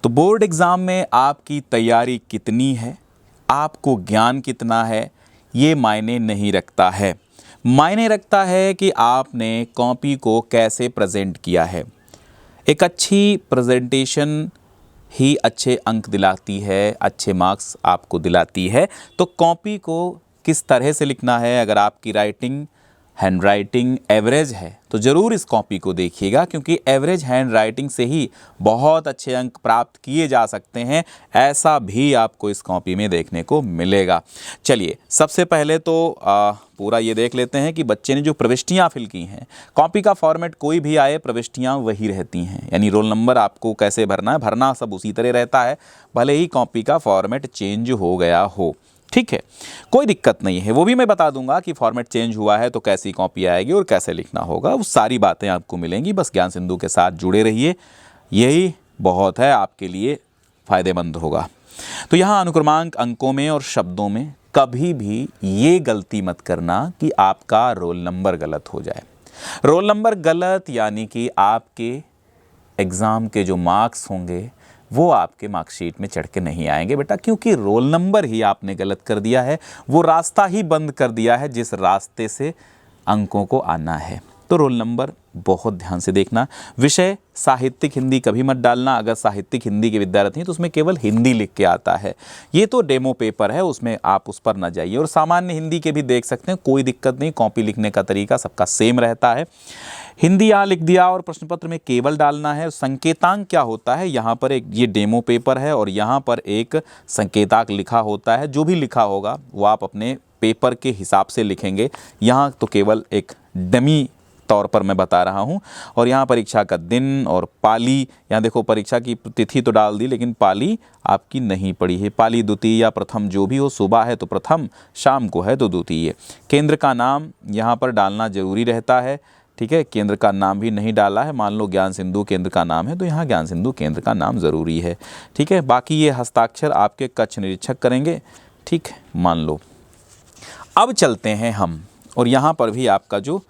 तो board exam में आपकी तैयारी कितनी है, आपको ज्ञान कितना है, ये मायने नहीं रखता है। मायने रखता है कि आपने कॉपी को कैसे प्रेजेंट किया है। एक अच्छी प्रेजेंटेशन ही अच्छे अंक दिलाती है, अच्छे मार्क्स आपको दिलाती है। तो कॉपी को किस तरह से लिखना है, अगर आपकी राइटिंग हैंड राइटिंग एवरेज है तो ज़रूर इस कॉपी को देखिएगा, क्योंकि एवरेज हैंड राइटिंग से ही बहुत अच्छे अंक प्राप्त किए जा सकते हैं, ऐसा भी आपको इस कॉपी में देखने को मिलेगा। चलिए सबसे पहले तो पूरा ये देख लेते हैं कि बच्चे ने जो प्रविष्टियाँ फिल की हैं। कॉपी का फॉर्मेट कोई भी आए, प्रविष्टियाँ वही रहती हैं, यानी रोल नंबर आपको कैसे भरना है, भरना सब उसी तरह रहता है, भले ही कॉपी का फॉर्मेट चेंज हो गया हो। ठीक है, कोई दिक्कत नहीं है, वो भी मैं बता दूंगा कि फॉर्मेट चेंज हुआ है तो कैसी कॉपी आएगी और कैसे लिखना होगा, वो सारी बातें आपको मिलेंगी। बस ज्ञान सिंधु के साथ जुड़े रहिए, यही बहुत है, आपके लिए फ़ायदेमंद होगा। तो यहाँ अनुक्रमांक अंकों में और शब्दों में कभी भी ये गलती मत करना कि आपका रोल नंबर गलत हो जाए। रोल नंबर गलत यानी कि आपके एग्ज़ाम के जो मार्क्स होंगे वो आपके मार्कशीट में चढ़ के नहीं आएंगे बेटा, क्योंकि रोल नंबर ही आपने गलत कर दिया है, वो रास्ता ही बंद कर दिया है जिस रास्ते से अंकों को आना है। तो रोल नंबर बहुत ध्यान से देखना। विषय साहित्यिक हिंदी कभी मत डालना, अगर साहित्यिक हिंदी के विद्यार्थी हैं तो उसमें केवल हिंदी लिख के आता है, ये तो डेमो पेपर है, उसमें आप उस पर ना जाइए। और सामान्य हिंदी के भी देख सकते हैं, कोई दिक्कत नहीं, कॉपी लिखने का तरीका सबका सेम रहता है। हिंदी यहाँ लिख दिया और प्रश्न पत्र में केवल डालना है। संकेतांक क्या होता है, यहाँ पर एक ये डेमो पेपर है और यहाँ पर एक संकेतांक लिखा होता है, जो भी लिखा होगा वो आप अपने पेपर के हिसाब से लिखेंगे। यहाँ तो केवल एक डमी तौर पर मैं बता रहा हूँ। और यहाँ परीक्षा का दिन और पाली, यहाँ देखो परीक्षा की तिथि तो डाल दी लेकिन पाली आपकी नहीं पड़ी है। पाली द्वितीय या प्रथम जो भी हो, सुबह है तो प्रथम, शाम को है तो द्वितीय। केंद्र का नाम यहाँ पर डालना जरूरी रहता है, ठीक है, केंद्र का नाम भी नहीं डाला है, मान लो ज्ञान सिंधु केंद्र का नाम है तो यहाँ ज्ञान सिंधु केंद्र का नाम ज़रूरी है। ठीक है, बाकी ये हस्ताक्षर आपके कक्ष निरीक्षक करेंगे, ठीक है, मान लो। अब चलते हैं हम, और यहाँ पर भी आपका जो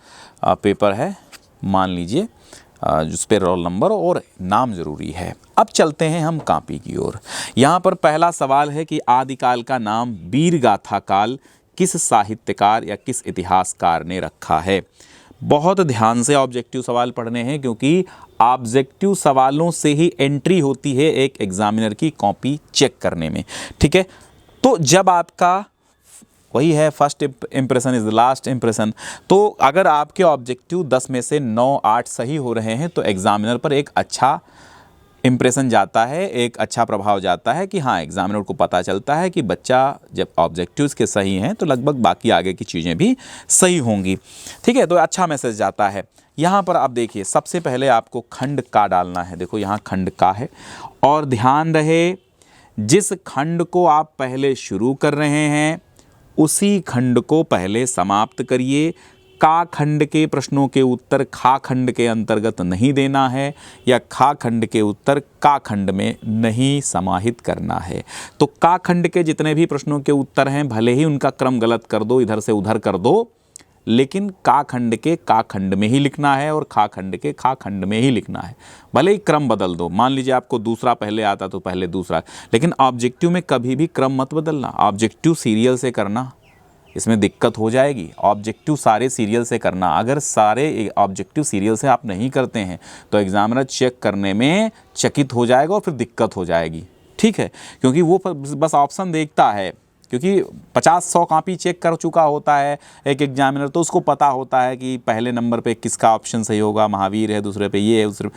पेपर है मान लीजिए जिस पे रोल नंबर और नाम ज़रूरी है। अब चलते हैं हम कॉपी की ओर। यहाँ पर पहला सवाल है कि आदिकाल का नाम वीर गाथा काल किस साहित्यकार या किस इतिहासकार ने रखा है। बहुत ध्यान से ऑब्जेक्टिव सवाल पढ़ने हैं, क्योंकि ऑब्जेक्टिव सवालों से ही एंट्री होती है एक एग्जामिनर की कॉपी चेक करने में। ठीक है, तो जब आपका वही है first impression is the last impression, तो अगर आपके ऑब्जेक्टिव 10 में से 9-8 सही हो रहे हैं तो एग्जामिनर पर एक अच्छा इम्प्रेशन जाता है, एक अच्छा प्रभाव जाता है कि हाँ, एग्जामिनर को पता चलता है कि बच्चा जब ऑब्जेक्टिव्स के सही हैं तो लगभग बाकी आगे की चीज़ें भी सही होंगी। ठीक है, तो अच्छा मैसेज जाता है। यहाँ पर आप देखिए, सबसे पहले आपको खंड का डालना है। देखो यहाँ खंड का है, और ध्यान रहे जिस खंड को आप पहले शुरू कर रहे हैं उसी खंड को पहले समाप्त करिए। का खंड के प्रश्नों के उत्तर खा खंड के अंतर्गत नहीं देना है, या खा खंड के उत्तर का खंड में नहीं समाहित करना है। तो का खंड के जितने भी प्रश्नों के उत्तर हैं भले ही उनका क्रम गलत कर दो, इधर से उधर कर दो, लेकिन का खंड के का खंड में ही लिखना है और खा खंड के खा खंड में ही लिखना है। भले ही क्रम बदल दो, मान लीजिए आपको दूसरा पहले आता तो पहले दूसरा, लेकिन ऑब्जेक्टिव में कभी भी क्रम मत बदलना। ऑब्जेक्टिव सीरियल से करना, इसमें दिक्कत हो जाएगी। ऑब्जेक्टिव सारे सीरियल से करना, अगर सारे ऑब्जेक्टिव सीरियल से आप नहीं करते हैं तो एग्जामिनर चेक करने में चकित हो जाएगा और फिर दिक्कत हो जाएगी। ठीक है, क्योंकि वो बस ऑप्शन देखता है, क्योंकि 50-100 कॉपी चेक कर चुका होता है एक एग्जामिनर, तो उसको पता होता है कि पहले नंबर पे किसका ऑप्शन सही होगा, महावीर है, दूसरे पे ये है, दूसरे।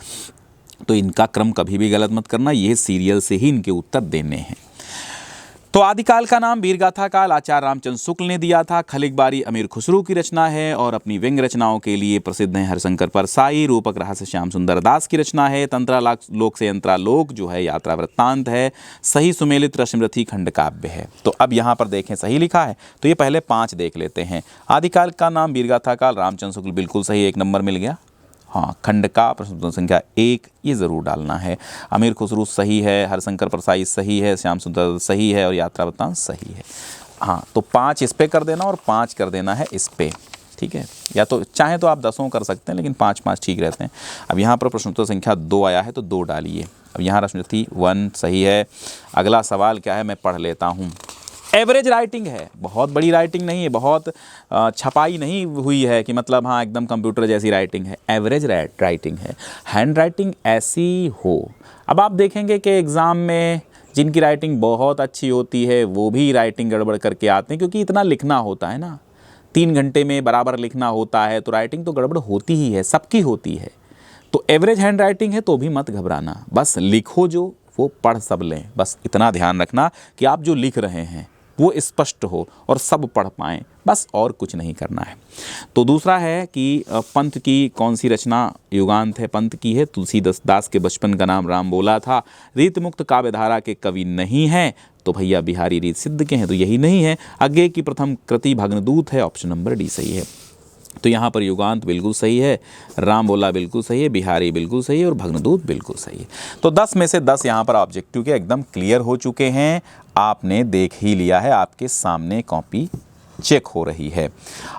तो इनका क्रम कभी भी गलत मत करना, ये सीरियल से ही इनके उत्तर देने हैं। तो आदिकाल का नाम वीरगाथा काल आचार्य रामचंद्र शुक्ल ने दिया था। खलिक बारी अमीर खुसरो की रचना है और अपनी व्यंग रचनाओं के लिए प्रसिद्ध हैं हरिशंकर परसाई। रूपक रहस्य श्याम सुंदर दास की रचना है। तंत्रालोक से यंत्रालोक जो है यात्रा वृत्तांत है। सही सुमेलित रश्मिरथी खंड काव्य है। तो अब यहाँ पर देखें सही लिखा है, तो ये पहले 5 देख लेते हैं। आदिकाल का नाम वीरगाथा काल रामचंद्र शुक्ल बिल्कुल सही, 1 नंबर मिल गया। हाँ, खंड का प्रश्न संख्या 1 ये ज़रूर डालना है। अमीर खुसरो सही है, हरिशंकर परसाई सही है, श्याम सुंदर सही है और यात्रा वृत्तांत सही है। हाँ, तो 5 इस पे कर देना और 5 कर देना है इस पे। ठीक है, या तो चाहे तो आप 10 कर सकते हैं, लेकिन 5-5 ठीक रहते हैं। अब यहाँ पर प्रश्नोत्तर संख्या 2 आया है तो 2 डालिए। अब यहाँ रश्मि थी 1 सही है। अगला सवाल क्या है मैं पढ़ लेता हूँ। एवरेज राइटिंग है, बहुत बड़ी राइटिंग नहीं है, बहुत छपाई नहीं हुई है कि मतलब हाँ एकदम कंप्यूटर जैसी राइटिंग है, एवरेज राइटिंग है। हैंड राइटिंग ऐसी हो, अब आप देखेंगे कि एग्ज़ाम में जिनकी राइटिंग बहुत अच्छी होती है वो भी राइटिंग गड़बड़ करके आते हैं, क्योंकि इतना लिखना होता है ना, 3 घंटे में बराबर लिखना होता है, तो राइटिंग तो गड़बड़ होती ही है, सबकी होती है। तो एवरेज हैंड राइटिंग है तो भी मत घबराना, बस लिखो जो वो पढ़ सब लें, बस इतना ध्यान रखना कि आप जो लिख रहे हैं वो स्पष्ट हो और सब पढ़ पाएँ, बस और कुछ नहीं करना है। तो दूसरा है कि पंत की कौन सी रचना युगांत है, पंत की है। तुलसीदास के बचपन का नाम राम बोला था। रीत मुक्त काव्यधारा के कवि नहीं हैं तो भैया बिहारी रीत सिद्ध के हैं, तो यही नहीं है। अज्ञे की प्रथम कृति भग्नदूत है, ऑप्शन नंबर डी सही है। तो यहाँ पर युगांत बिल्कुल सही है, राम बोला बिल्कुल सही है, बिहारी बिल्कुल सही है और भग्नदूत बिल्कुल सही है। तो 10 में से 10 यहाँ पर ऑब्जेक्टिव के एकदम क्लियर हो चुके हैं, आपने देख ही लिया है, आपके सामने कॉपी चेक हो रही है।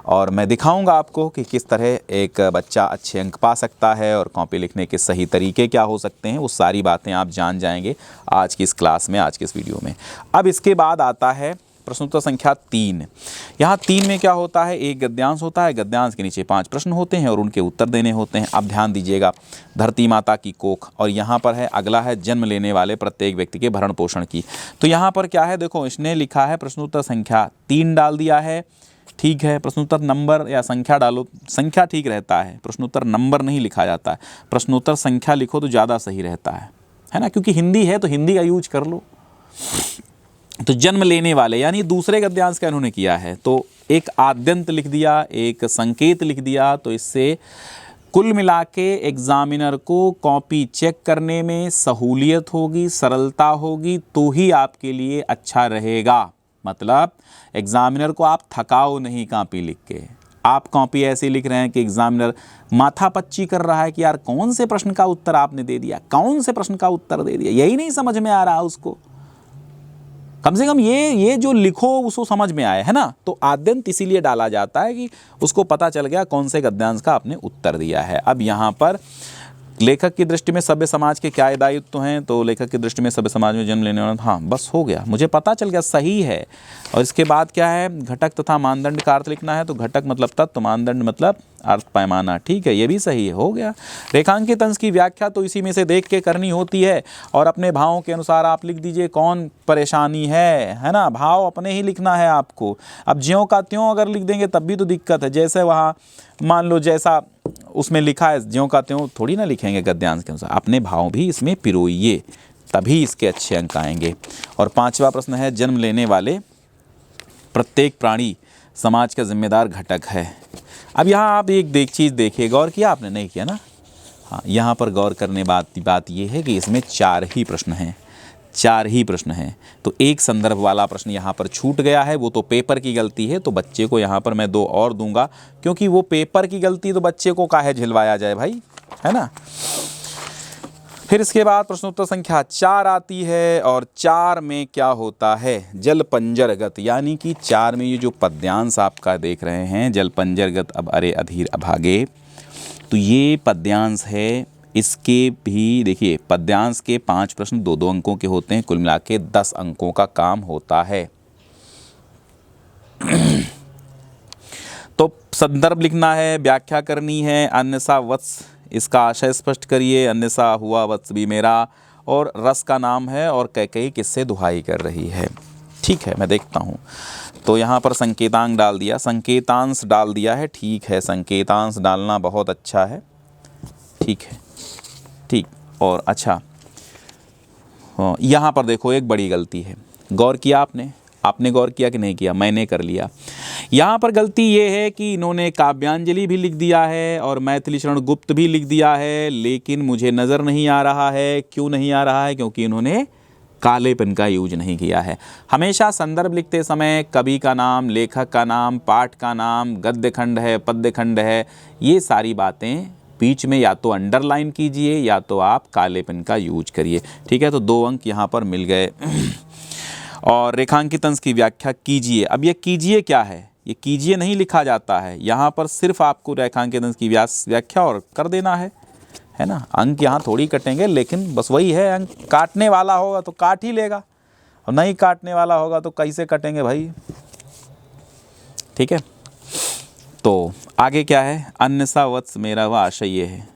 और मैं दिखाऊंगा आपको कि किस तरह एक बच्चा अच्छे अंक पा सकता है और कॉपी लिखने के सही तरीके क्या हो सकते हैं, वो सारी बातें आप जान जाएंगे आज की इस क्लास में, आज की इस वीडियो में। अब इसके बाद आता है प्रश्नोत्तर संख्या 3। यहाँ 3 में क्या होता है, एक गद्यांश होता है, गद्यांश के नीचे 5 प्रश्न होते हैं और उनके उत्तर देने होते हैं। अब ध्यान दीजिएगा, धरती माता की कोख, और यहाँ पर है अगला है जन्म लेने वाले प्रत्येक व्यक्ति के भरण पोषण की। तो यहाँ पर क्या है, देखो इसने लिखा है प्रश्नोत्तर संख्या 3 डाल दिया है, ठीक है। प्रश्नोत्तर नंबर या संख्या डालो, संख्या ठीक रहता है, प्रश्नोत्तर नंबर नहीं लिखा जाता है, प्रश्नोत्तर संख्या लिखो तो ज़्यादा सही रहता है ना, क्योंकि हिंदी है तो हिंदी का यूज कर लो। तो जन्म लेने वाले यानी दूसरे गद्यांश का इन्होंने किया है, तो एक आद्यंत लिख दिया, एक संकेत लिख दिया, तो इससे कुल मिला के एग्जामिनर को कॉपी चेक करने में सहूलियत होगी, सरलता होगी, तो ही आपके लिए अच्छा रहेगा। मतलब एग्जामिनर को आप थकाओ नहीं कॉपी लिख के। आप कॉपी ऐसे लिख रहे हैं कि एग्जामिनर माथापच्ची कर रहा है कि यार कौन से प्रश्न का उत्तर आपने दे दिया, कौन से प्रश्न का उत्तर दे दिया, यही नहीं समझ में आ रहा उसको। कम से कम ये जो लिखो उसको समझ में आए, है ना। तो आद्यंत इसीलिए डाला जाता है कि उसको पता चल गया कौन से गद्यांश का आपने उत्तर दिया है। अब यहाँ पर लेखक की दृष्टि में सभ्य समाज के क्या दायित्व हैं, तो लेखक की दृष्टि में सभ्य समाज में जन्म लेने वाला, हाँ बस हो गया, मुझे पता चल गया, सही है। और इसके बाद क्या है, घटक तथा मानदंड का अर्थ लिखना है, तो घटक मतलब तत्व, मानदंड मतलब अर्थ पैमाना, ठीक है, ये भी सही है, हो गया। रेखांकित अंश की व्याख्या तो इसी में से देख के करनी होती है और अपने भावों के अनुसार आप लिख दीजिए कौन परेशानी है ना, भाव अपने ही लिखना है आपको। अब ज्यों का त्यों अगर लिख देंगे तब भी तो दिक्कत है, जैसे वहाँ मान लो जैसा उसमें लिखा है ज्यों का त्यों थोड़ी ना लिखेंगे गद्यांश के अनुसार, अपने भाव भी इसमें पिरोइए, तभी इसके अच्छे अंक आएंगे। और 5वां प्रश्न है, जन्म लेने वाले प्रत्येक प्राणी समाज का जिम्मेदार घटक है। अब यहाँ आप एक चीज़ देखिए, गौर किया आपने, नहीं किया ना, हाँ यहाँ पर गौर करने बात ये है कि इसमें 4 ही प्रश्न हैं, 4 ही प्रश्न हैं। तो एक संदर्भ वाला प्रश्न यहाँ पर छूट गया है, वो तो पेपर की गलती है, तो बच्चे को यहाँ पर मैं 2 और दूंगा, क्योंकि वो पेपर की गलती तो बच्चे को काहे झिलवाया जाए भाई, है ना। फिर इसके बाद प्रश्नोत्तर संख्या 4 आती है और 4 में क्या होता है, जल पंजरगत, यानी कि 4 में ये जो पद्यांश आपका देख रहे हैं, जल पंजरगत अब अरे अधीर अभागे, तो ये पद्यांश है। इसके भी देखिए, पद्यांश के 5 प्रश्न 2-2 अंकों के होते हैं, कुल मिला के 10 अंकों का काम होता है। तो संदर्भ लिखना है, व्याख्या करनी है, अन्यसा वत्स इसका आशय स्पष्ट करिए, अन्यसा हुआ वत्स भी मेरा, और रस का नाम है और कैकेयी किससे दुहाई कर रही है, ठीक है। मैं देखता हूँ, तो यहाँ पर संकेतांक डाल दिया, संकेतांश डाल दिया है, ठीक है, संकेतांश डालना बहुत अच्छा है, ठीक है, ठीक। और अच्छा, यहाँ पर देखो एक बड़ी गलती है, गौर किया आपने गौर किया कि नहीं किया, मैंने कर लिया। यहाँ पर गलती ये है कि इन्होंने काव्यांजलि भी लिख दिया है और मैथिली शरण गुप्त भी लिख दिया है, लेकिन मुझे नज़र नहीं आ रहा है, क्यों नहीं आ रहा है, क्योंकि इन्होंने काले पेन का यूज नहीं किया है। हमेशा संदर्भ लिखते समय कवि का नाम, लेखक का नाम, पाठ का नाम, गद्य खंड है, पद्य खंड है, ये सारी बातें बीच में या तो अंडरलाइन कीजिए या तो आप काले पेन का यूज करिए, ठीक है। तो 2 अंक यहाँ पर मिल गए। और रेखांकित अंश की व्याख्या कीजिए, अब ये कीजिए क्या है, ये कीजिए नहीं लिखा जाता है, यहाँ पर सिर्फ आपको रेखांकन की व्याख्या और कर देना है ना। अंक यहाँ थोड़ी कटेंगे, लेकिन बस वही है, अंक काटने वाला होगा तो काट ही लेगा और नहीं काटने वाला होगा तो कैसे कटेंगे भाई। ठीक है, तो आगे क्या है, अन्य सा वत्स मेरा वह आशय ये है।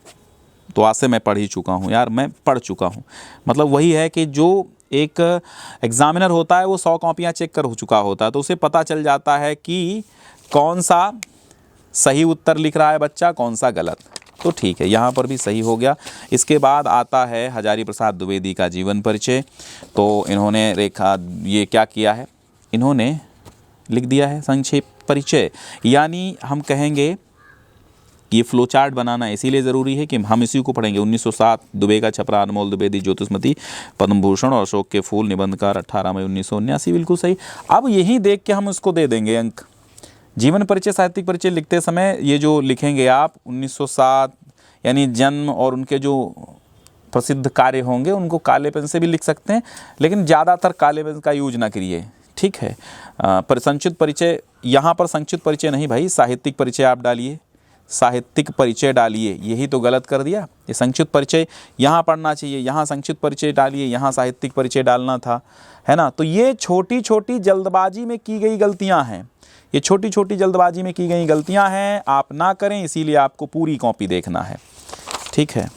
तो आज से मैं पढ़ ही चुका हूँ यार, मैं पढ़ चुका हूँ। मतलब वही है कि जो एक एग्जामिनर होता है वो 100 कॉपियाँ चेक कर चुका होता है, तो उसे पता चल जाता है कि कौन सा सही उत्तर लिख रहा है बच्चा, कौन सा गलत। तो ठीक है, यहाँ पर भी सही हो गया। इसके बाद आता है हजारी प्रसाद द्विवेदी का जीवन परिचय। तो इन्होंने ये क्या किया है, इन्होंने लिख दिया है संक्षेप परिचय, यानी हम कहेंगे ये फ्लो चार्ट बनाना इसीलिए ज़रूरी है कि हम इसी को पढ़ेंगे। 1907 दुबे का छपरा, अनमोल द्विवेदी ज्योतिषमती, पद्म भूषण और अशोक के फूल, निबंधकार 18 मई 1979। बिल्कुल सही। अब यही देख के हम उसको दे देंगे अंक। जीवन परिचय, साहित्यिक परिचय लिखते समय ये जो लिखेंगे आप 1907 यानी जन्म और उनके जो प्रसिद्ध कार्य होंगे उनको काले पेन से भी लिख सकते हैं, लेकिन ज़्यादातर काले पेन का यूज ना करिए। ठीक है, पर संक्षिप्त परिचय, यहाँ पर संक्षिप्त परिचय नहीं भाई, साहित्यिक परिचय आप डालिए, साहित्यिक परिचय डालिए। यही तो गलत कर दिया, ये संक्षिप्त परिचय यहाँ पढ़ना चाहिए, यहाँ संक्षिप्त परिचय डालिए, यहाँ साहित्यिक परिचय डालना था, है ना। तो ये छोटी छोटी जल्दबाजी में की गई गलतियाँ हैं, ये छोटी छोटी जल्दबाजी में की गई गलतियाँ हैं, आप ना करें, इसीलिए आपको पूरी कॉपी देखना है। ठीक है,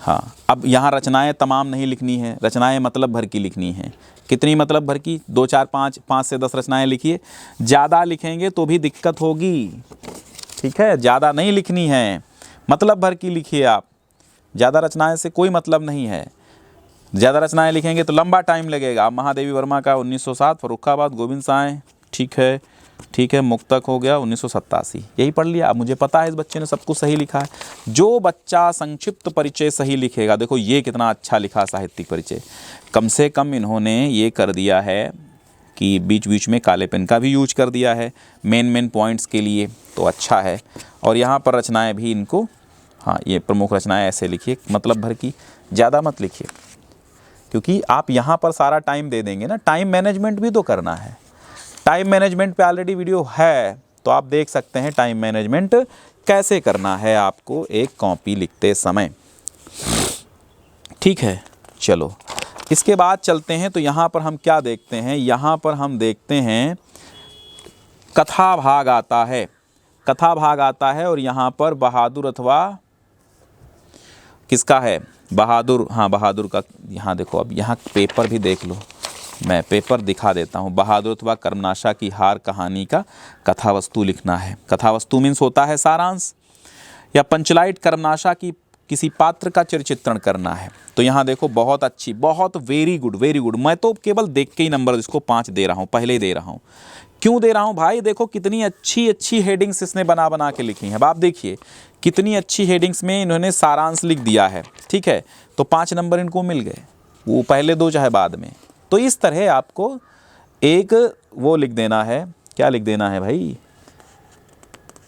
हाँ। अब यहाँ रचनाएं तमाम नहीं लिखनी है, रचनाएं मतलब भर की लिखनी है। कितनी मतलब भर की, 2 4 5 से 10 रचनाएं लिखिए। ज़्यादा लिखेंगे तो भी दिक्कत होगी। ठीक है, ज़्यादा नहीं लिखनी है, मतलब भर की लिखिए आप। ज़्यादा रचनाएं से कोई मतलब नहीं है, ज़्यादा रचनाएं लिखेंगे तो लंबा टाइम लगेगा। महादेवी वर्मा का 1907, फर्रुखाबाद, गोविंद साय, ठीक है, मुक्तक हो गया 1987, यही पढ़ लिया। अब मुझे पता है इस बच्चे ने सब कुछ सही लिखा है। जो बच्चा संक्षिप्त परिचय सही लिखेगा, देखो ये कितना अच्छा लिखा साहित्यिक परिचय, कम से कम इन्होंने ये कर दिया है कि बीच बीच में काले पेन का भी यूज कर दिया है मेन पॉइंट्स के लिए, तो अच्छा है। और यहाँ पर रचनाएं भी इनको, हाँ, ये प्रमुख रचनाएं ऐसे लिखिए, मतलब भर की, ज़्यादा मत लिखिए, क्योंकि आप यहाँ पर सारा टाइम दे देंगे ना, टाइम मैनेजमेंट भी तो करना है। टाइम मैनेजमेंट पे ऑलरेडी वीडियो है, तो आप देख सकते हैं टाइम मैनेजमेंट कैसे करना है आपको एक कॉपी लिखते समय। ठीक है, चलो इसके बाद चलते हैं। तो यहाँ पर हम क्या देखते हैं, यहाँ पर हम देखते हैं कथा भाग आता है, कथा भाग आता है। और यहाँ पर बहादुर अथवा किसका है, बहादुर, हाँ बहादुर का। यहाँ देखो, अब यहाँ पेपर भी देख लो, मैं पेपर दिखा देता हूँ। बहादुर अथवा कर्मनाशा की हार कहानी का कथा वस्तु लिखना है। कथा वस्तु मीन्स होता है सारांश या पंचलाइट। कर्मनाशा की किसी पात्र का चित्रण करना है। तो यहाँ देखो, बहुत अच्छी, बहुत वेरी गुड, वेरी गुड। मैं तो केवल देख के ही नंबर इसको 5 दे रहा हूँ, पहले ही दे रहा हूँ। क्यों दे रहा हूँ भाई, देखो कितनी अच्छी अच्छी हेडिंग्स इसने बना के लिखी हैं। अब आप देखिए कितनी अच्छी हेडिंग्स में इन्होंने सारांश लिख दिया है। ठीक है, तो 5 नंबर इनको मिल गए, वो पहले 2 चाहे बाद में। तो इस तरह आपको एक वो लिख देना है, क्या लिख देना है भाई,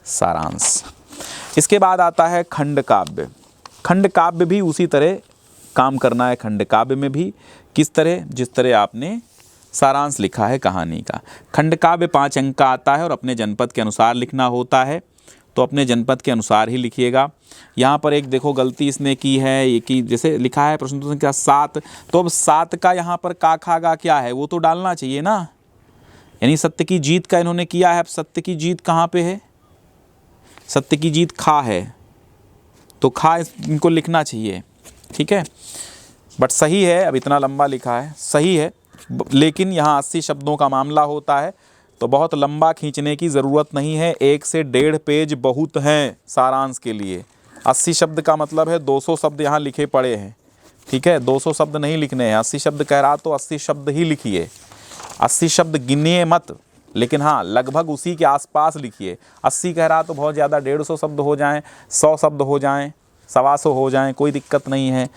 सारांश। इसके बाद आता है खंड काव्य। खंड काव्य भी उसी तरह काम करना है। खंड काव्य में भी किस तरह, जिस तरह आपने सारांश लिखा है कहानी का। खंड काव्य 5 अंक का आता है और अपने जनपद के अनुसार लिखना होता है, तो अपने जनपद के अनुसार ही लिखिएगा। यहाँ पर एक देखो गलती इसने की है, ये कि जैसे लिखा है प्रश्न संख्या 7, तो अब 7 का यहाँ पर का खा गा क्या है वो तो डालना चाहिए ना, यानी सत्य की जीत का इन्होंने किया है। अब सत्य की जीत कहाँ पे है, सत्य की जीत खा है, तो खा इनको लिखना चाहिए। ठीक है, बट सही है, अब इतना लंबा लिखा है, सही है, लेकिन यहाँ 80 शब्दों का मामला होता है, तो बहुत लंबा खींचने की ज़रूरत नहीं है। 1 से 1.5 पेज बहुत हैं सारांश के लिए। 80 शब्द का मतलब है 200 शब्द यहाँ लिखे पड़े हैं। ठीक है, 200 शब्द नहीं लिखने हैं। 80 शब्द कह रहा तो 80 शब्द ही लिखिए, 80 शब्द गिनिए मत, लेकिन हाँ लगभग उसी के आसपास लिखिए। 80 कह रहा तो बहुत ज़्यादा 150 शब्द हो जाएं, 100 शब्द हो जाएं, 125 हो जाएं, कोई दिक्कत नहीं है।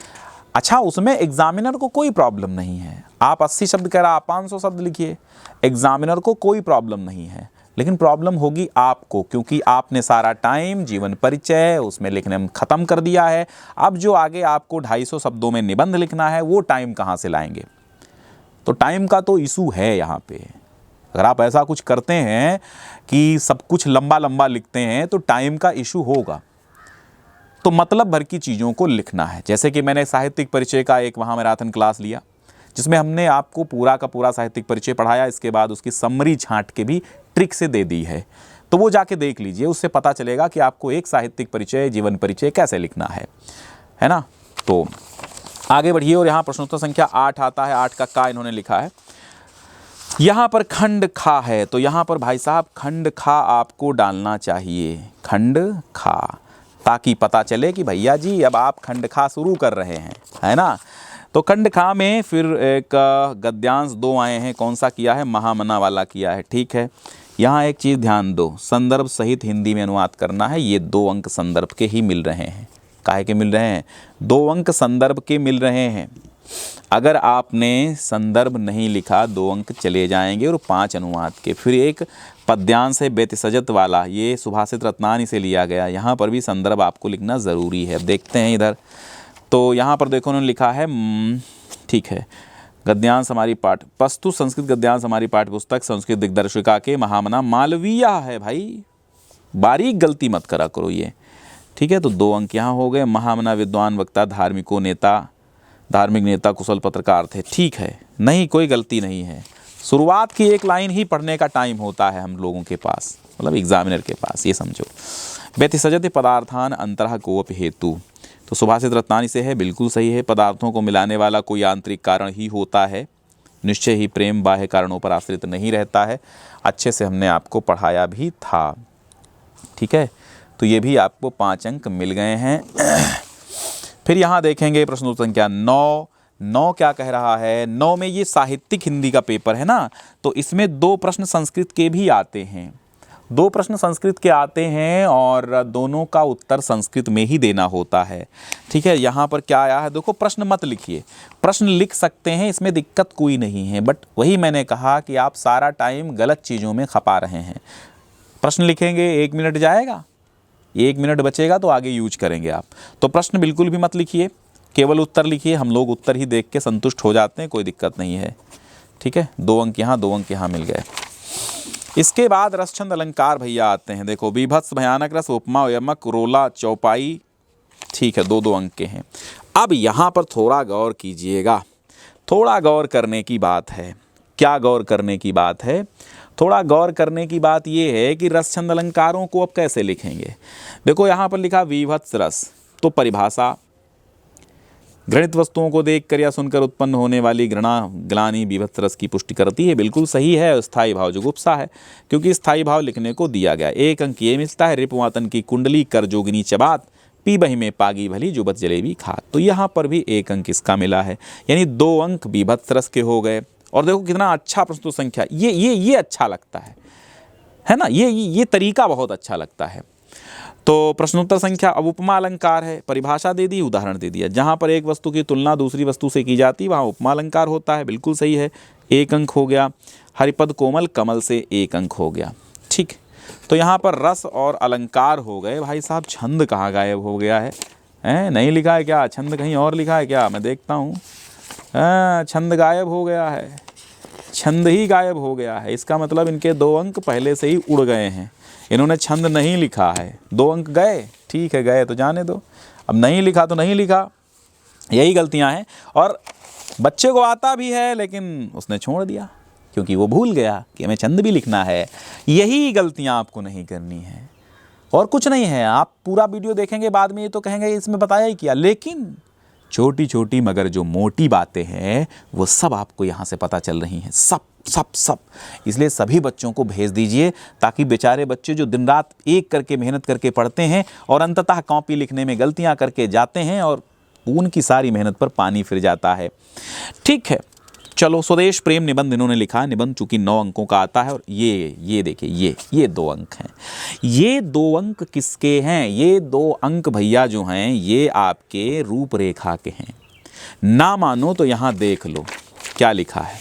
अच्छा, उसमें एग्जामिनर को कोई प्रॉब्लम नहीं है। आप 80 शब्द कह रहा, आप 500 शब्द लिखिए, एग्जामिनर को कोई प्रॉब्लम नहीं है, लेकिन प्रॉब्लम होगी आपको, क्योंकि आपने सारा टाइम जीवन परिचय उसमें लिखने में ख़त्म कर दिया है। अब जो आगे आपको 250 शब्दों में निबंध लिखना है, वो टाइम कहाँ से लाएंगे? तो टाइम का तो इशू है यहाँ पे। अगर आप ऐसा कुछ करते हैं कि सब कुछ लंबा लंबा लिखते हैं तो टाइम का इशू होगा। तो मतलब भर की चीज़ों को लिखना है। जैसे कि मैंने साहित्यिक परिचय का एक वहाँ मैराथन क्लास लिया, जिसमें हमने आपको पूरा का पूरा साहित्यिक परिचय पढ़ाया, इसके बाद उसकी समरी छांट के भी ट्रिक से दे दी है। तो वो जाके देख लीजिए, उससे पता चलेगा कि आपको एक साहित्यिक परिचय, जीवन परिचय कैसे लिखना है ना। तो आगे बढ़िए, और यहाँ प्रश्नोत्तर संख्या 8 आता है। 8 का इन्होंने लिखा है, यहाँ पर खंड खा है, तो यहाँ पर भाई साहब खंड खा आपको डालना चाहिए, खंड खा, ताकि पता चले कि भैया जी अब आप खंड खा शुरू कर रहे हैं, है ना। तो खंड खा में फिर एक गद्यांश 2 आए हैं। कौन सा किया है? महामना वाला किया है। ठीक है, यहाँ एक चीज़ ध्यान दो, संदर्भ सहित हिंदी में अनुवाद करना है। ये 2 अंक संदर्भ के ही मिल रहे हैं। काहे के मिल रहे हैं? 2 अंक संदर्भ के मिल रहे हैं। अगर आपने संदर्भ नहीं लिखा 2 अंक चले जाएंगे, और 5 अनुवाद के। फिर एक पद्यांश है व्यतिसजत वाला, ये सुभाषित रत्नानी से लिया गया। यहाँ पर भी संदर्भ आपको लिखना ज़रूरी है। अब देखते हैं इधर, तो यहाँ पर देखो उन्होंने लिखा है, ठीक है, गद्यांश हमारी पाठ पस्तु संस्कृत गद्यांश हमारी पाठ्य पुस्तक संस्कृत दिग्दर्शिका के महामना मालवीय है। भाई बारीक गलती मत करा करो ये, ठीक है। तो 2 अंक यहाँ हो गए। महामना विद्वान वक्ता धार्मिक नेता कुशल पत्रकार थे। ठीक है, नहीं कोई गलती नहीं है। शुरुआत की एक लाइन ही पढ़ने का टाइम होता है हम लोगों के पास, मतलब एग्जामिनर के पास, ये समझो। व्यतिसजति पदार्थान अंतरः कोऽपि हेतु, तो सुभाषित रत्नानी से है, बिल्कुल सही है। पदार्थों को मिलाने वाला कोई आंतरिक कारण ही होता है, निश्चय ही प्रेम बाह्य कारणों पर आश्रित नहीं रहता है। अच्छे से हमने आपको पढ़ाया भी था, ठीक है। तो ये भी आपको 5 अंक मिल गए हैं। फिर यहाँ देखेंगे प्रश्नोत्तर संख्या 9 क्या कह रहा है। 9 में ये साहित्यिक हिंदी का पेपर है ना, तो इसमें 2 प्रश्न संस्कृत के भी आते हैं। 2 प्रश्न संस्कृत के आते हैं और दोनों का उत्तर संस्कृत में ही देना होता है, ठीक है। यहाँ पर क्या आया है देखो, प्रश्न मत लिखिए, प्रश्न लिख सकते हैं, इसमें दिक्कत कोई नहीं है। बट वही मैंने कहा कि आप सारा टाइम गलत चीज़ों में खपा रहे हैं। प्रश्न लिखेंगे 1 मिनट जाएगा, 1 मिनट बचेगा तो आगे यूज करेंगे आप। तो प्रश्न बिल्कुल भी मत लिखिए, केवल उत्तर लिखिए। हम लोग उत्तर ही देख के संतुष्ट हो जाते हैं, कोई दिक्कत नहीं है, ठीक है। 2 अंक यहाँ, 2 अंक यहाँ मिल गए। इसके बाद रसछंद अलंकार भैया आते हैं। देखो, बीभत्स, भयानक रस, उपमा, यमक, रोला, चौपाई, ठीक है, 2-2 अंक के हैं। अब यहाँ पर थोड़ा गौर कीजिएगा, थोड़ा गौर करने की बात है। क्या गौर करने की बात है? थोड़ा गौर करने की बात ये है कि रसछंद अलंकारों को अब कैसे लिखेंगे। देखो यहाँ पर लिखा विभत्स रस, तो परिभाषा, घृणित वस्तुओं को देखकर या सुनकर उत्पन्न होने वाली घृणा ग्लानि विभत्स रस की पुष्टि करती है। बिल्कुल सही है। स्थायी भाव जुगुप्सा है, क्योंकि स्थायी भाव लिखने को दिया गया। 1 अंक ये मिलता है। रिपुवातन की कुंडली कर जोगिनी चबात, पी बही में पागी भली जुबत जलेबी खात, तो यहाँ पर भी 1 अंक इसका मिला है, यानी 2 अंक विभत्स रस के हो गए। और देखो कितना अच्छा प्रश्नोत्तर संख्या, ये अच्छा लगता है ना, ये तरीका बहुत अच्छा लगता है। तो प्रश्नोत्तर संख्या, अब उपमा अलंकार है, परिभाषा दे दी, उदाहरण दे दिया। जहाँ पर एक वस्तु की तुलना दूसरी वस्तु से की जाती वहाँ उपमा अलंकार होता है, बिल्कुल सही है, 1 अंक हो गया। हरिपद कोमल कमल से 1 अंक हो गया, ठीक। तो यहाँ पर रस और अलंकार हो गए। भाई साहब छंद कहाँ गायब हो गया है? नहीं लिखा है क्या? छंद कहीं और लिखा है क्या? मैं देखता हूँ, छंद गायब हो गया है, छंद ही गायब हो गया है। इसका मतलब इनके 2 अंक पहले से ही उड़ गए हैं, इन्होंने छंद नहीं लिखा है। 2 अंक गए, ठीक है, गए तो जाने दो। अब नहीं लिखा तो नहीं लिखा, यही गलतियां हैं। और बच्चे को आता भी है लेकिन उसने छोड़ दिया, क्योंकि वो भूल गया कि हमें छंद भी लिखना है। यही गलतियां आपको नहीं करनी है, और कुछ नहीं है। आप पूरा वीडियो देखेंगे बाद में ये तो कहेंगे इसमें बताया ही किया, लेकिन छोटी छोटी मगर जो मोटी बातें हैं वो सब आपको यहाँ से पता चल रही हैं, सब। इसलिए सभी बच्चों को भेज दीजिए, ताकि बेचारे बच्चे जो दिन रात एक करके मेहनत करके पढ़ते हैं और अंततः कॉपी लिखने में गलतियां करके जाते हैं, और उनकी सारी मेहनत पर पानी फिर जाता है, ठीक है। चलो, स्वदेश प्रेम निबंध इन्होंने लिखा। निबंध चूंकि 9 अंकों का आता है, और ये देखिए, ये 2 अंक हैं। ये 2 अंक किसके हैं? ये 2 अंक भैया जो हैं ये आपके रूपरेखा के हैं। ना मानो तो यहाँ देख लो क्या लिखा है।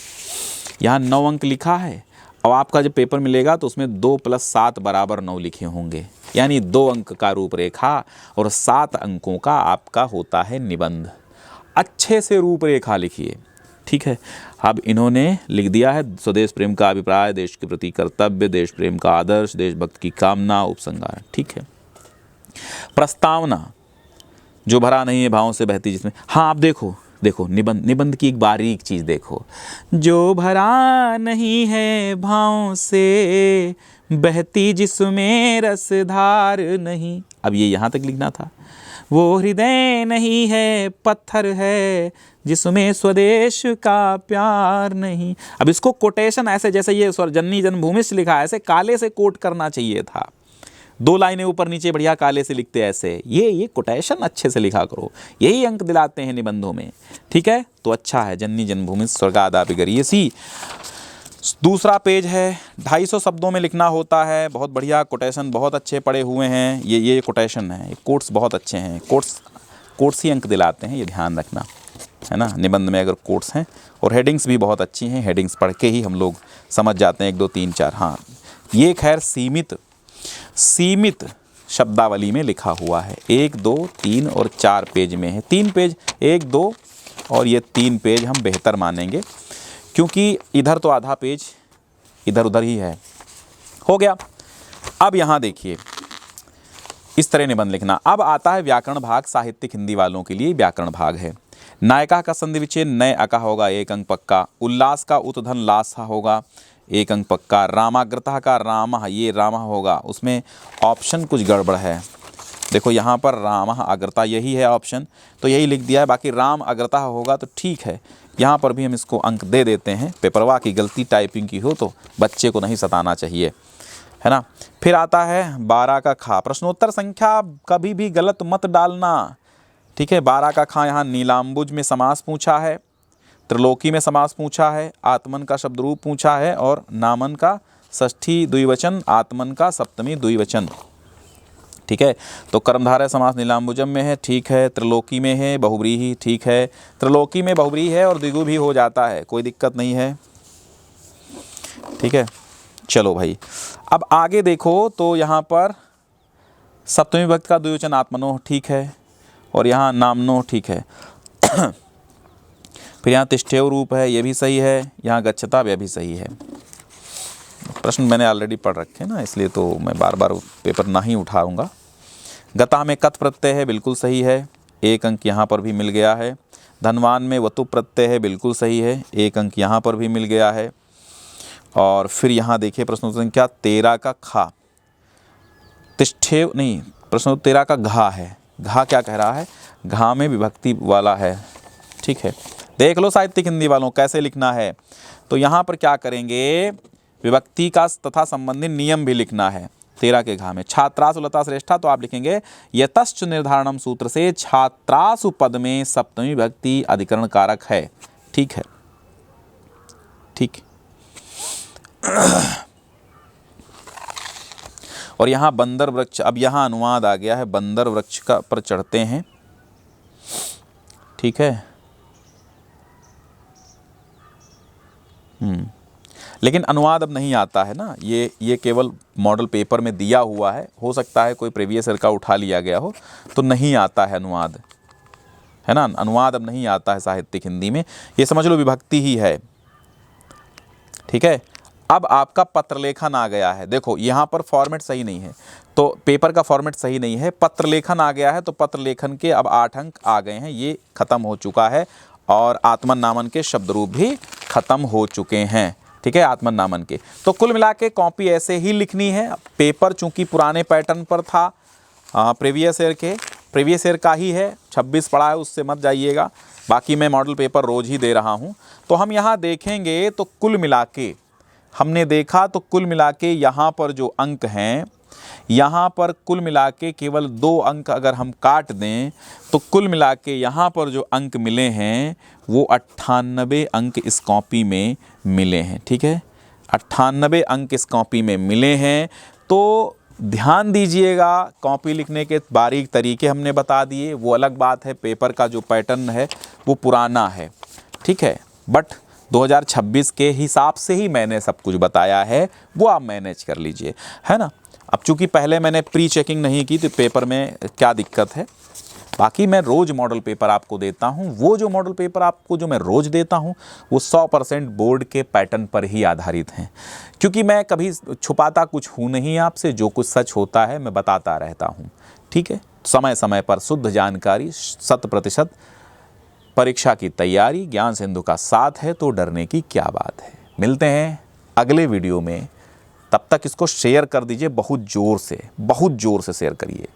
यहाँ 9 अंक लिखा है। अब आपका जब पेपर मिलेगा तो उसमें 2 + 7 = 9 लिखे होंगे, यानी 2 अंक का रूपरेखा और 7 अंकों का आपका होता है निबंध। अच्छे से रूपरेखा लिखिए, ठीक है। अब इन्होंने लिख दिया है स्वदेश प्रेम का अभिप्राय, देश के प्रति कर्तव्य, देश प्रेम का आदर्श, देशभक्त की कामना, उपसंहार। ठीक है। प्रस्तावना, जो भरा नहीं है भावों से बहती जिसमें, हाँ आप देखो देखो निबंध की एक बारीक चीज़ देखो, जो भरा नहीं है भावों से बहती जिसमें रसधार नहीं, अब ये यहाँ तक लिखना था। वो हृदय नहीं है पत्थर है जिसमें स्वदेश का प्यार नहीं। अब इसको कोटेशन ऐसे जैसे ये जननी जन्मभूमि से लिखा है ऐसे काले से कोट करना चाहिए था, 2 लाइनें ऊपर नीचे बढ़िया काले से लिखते ऐसे, ये कोटेशन अच्छे से लिखा करो, यही अंक दिलाते हैं निबंधों में। ठीक है, तो अच्छा है। जननी जन्मभूमि स्वर्गादापि गरीयसी। दूसरा पेज है, 250 शब्दों में लिखना होता है। बहुत बढ़िया कोटेशन, बहुत अच्छे पढ़े हुए हैं। ये कोटेशन है, ये कोट्स बहुत अच्छे हैं। कोट्स ही अंक दिलाते हैं, ये ध्यान रखना है ना। निबंध में अगर कोट्स हैं, और हेडिंग्स भी बहुत अच्छी हैं, हेडिंग्स पढ़ के ही हम लोग समझ जाते हैं 1 2 3 4। हाँ, ये खैर सीमित शब्दावली में लिखा हुआ है। 1 2 3 और 4 पेज में है। 3 पेज, 1 2 और ये 3 पेज हम बेहतर मानेंगे, क्योंकि इधर तो आधा पेज इधर उधर ही है। हो गया। अब यहाँ देखिए, इस तरह निबंध लिखना। अब आता है व्याकरण भाग। साहित्यिक हिंदी वालों के लिए व्याकरण भाग है। नायका का संधि विच्छेद नय अका होगा, 1 अंक पक्का। उल्लास का उतधन लासा होगा, 1 अंक पक्का। रामाग्रता का रामः, ये रामः होगा, उसमें ऑप्शन कुछ गड़बड़ है। देखो यहाँ पर रामः अग्रता यही है ऑप्शन, तो यही लिख दिया है। बाकी राम अग्रता होगा तो ठीक है, यहाँ पर भी हम इसको अंक दे देते हैं। पेपरवा की गलती टाइपिंग की हो तो बच्चे को नहीं सताना चाहिए, है ना। फिर आता है 12 का खा। प्रश्नोत्तर संख्या कभी भी गलत मत डालना, ठीक है। 12 का खा, यहाँ नीलाम्बुज में समास पूछा है, त्रिलोकी में समास पूछा है, आत्मन का शब्द रूप पूछा है, और नामन का षष्ठी द्विवचन, आत्मन का सप्तमी द्विवचन। ठीक है, तो कर्मधारय समास नीलाम्बुजम में है, ठीक है। त्रिलोकी में है बहुव्रीहि, ठीक है। त्रिलोकी में बहुव्रीहि है और द्विगु भी हो जाता है, कोई दिक्कत नहीं है। ठीक है, चलो भाई अब आगे देखो, तो यहाँ पर सप्तमी विभक्ति का द्विवचन आत्मनो, ठीक है, और यहाँ नामनो, ठीक है। फिर यहाँ तिष्ठेय रूप है, ये भी सही है। यहाँ गच्छता, यह भी सही है। प्रश्न मैंने ऑलरेडी पढ़ रखे हैं ना, इसलिए तो मैं बार बार पेपर ना ही उठाऊंगा। गता में कत प्रत्यय है, बिल्कुल सही है, 1 अंक यहाँ पर भी मिल गया है। धनवान में वतु प्रत्यय है, बिल्कुल सही है, 1 अंक यहाँ पर भी मिल गया है। और फिर यहाँ देखिए प्रश्न संख्या 13 का खा। तिष्ठेय नहीं, प्रश्न 13 का घा है। घा क्या कह रहा है? घा में विभक्ति वाला है, ठीक है। देख लो साहित्यिक हिंदी वालों कैसे लिखना है। तो यहाँ पर क्या करेंगे, विभक्ति का तथा संबंधित नियम भी लिखना है। 13 के घा में छात्रासु लता श्रेष्ठा, तो आप लिखेंगे यतश्च निर्धारणम सूत्र से छात्रासु पद में सप्तमी विभक्ति अधिकरण कारक है, ठीक है, ठीक। और यहाँ बंदर वृक्ष, अब यहाँ अनुवाद आ गया है, बंदर वृक्ष का पर चढ़ते हैं, ठीक है। लेकिन अनुवाद अब नहीं आता है ना, ये केवल मॉडल पेपर में दिया हुआ है। हो सकता है कोई प्रीवियस ईयर का उठा लिया गया हो, तो नहीं आता है अनुवाद, है ना। अनुवाद अब नहीं आता है साहित्यिक हिंदी में, ये समझ लो विभक्ति ही है, ठीक है। अब आपका पत्र लेखन आ गया है। देखो यहाँ पर फॉर्मेट सही नहीं है, तो पेपर का फॉर्मेट सही नहीं है। पत्र लेखन आ गया है, तो पत्र लेखन के अब 8 अंक आ गए हैं, ये खत्म हो चुका है। और आत्मन नामन के शब्द रूप भी खत्म हो चुके हैं, ठीक है, आत्मन नामन के। तो कुल मिला के कॉपी ऐसे ही लिखनी है। पेपर चूंकि पुराने पैटर्न पर था, प्रीवियस ईयर का ही है, 26 पढ़ा है, उससे मत जाइएगा। बाकी मैं मॉडल पेपर रोज़ ही दे रहा हूँ। तो हम यहाँ देखेंगे तो कुल मिला के हमने देखा, तो कुल मिला के यहाँ पर जो अंक हैं, यहाँ पर कुल मिला के केवल 2 अंक अगर हम काट दें, तो कुल मिला के यहाँ पर जो अंक मिले हैं वो 98 अंक इस कॉपी में मिले हैं, ठीक है। 98 अंक इस कॉपी में मिले हैं। तो ध्यान दीजिएगा, कॉपी लिखने के बारीक तरीके हमने बता दिए, वो अलग बात है। पेपर का जो पैटर्न है वो पुराना है, ठीक है, बट 2026 के हिसाब से ही मैंने सब कुछ बताया है, वो आप मैनेज कर लीजिए, है ना। अब चूंकि पहले मैंने प्री चेकिंग नहीं की, तो पेपर में क्या दिक्कत है, बाकी मैं रोज़ मॉडल पेपर आपको देता हूँ। वो जो मॉडल पेपर आपको जो मैं रोज़ देता हूँ वो 100% बोर्ड के पैटर्न पर ही आधारित हैं, क्योंकि मैं कभी छुपाता कुछ हूँ नहीं आपसे। जो कुछ सच होता है मैं बताता रहता हूँ। ठीक है, समय समय पर शुद्ध जानकारी, 100% परीक्षा की तैयारी, ज्ञान सिंधु का साथ है तो डरने की क्या बात है। मिलते हैं अगले वीडियो में, तब तक इसको शेयर कर दीजिए बहुत ज़ोर से शेयर करिए।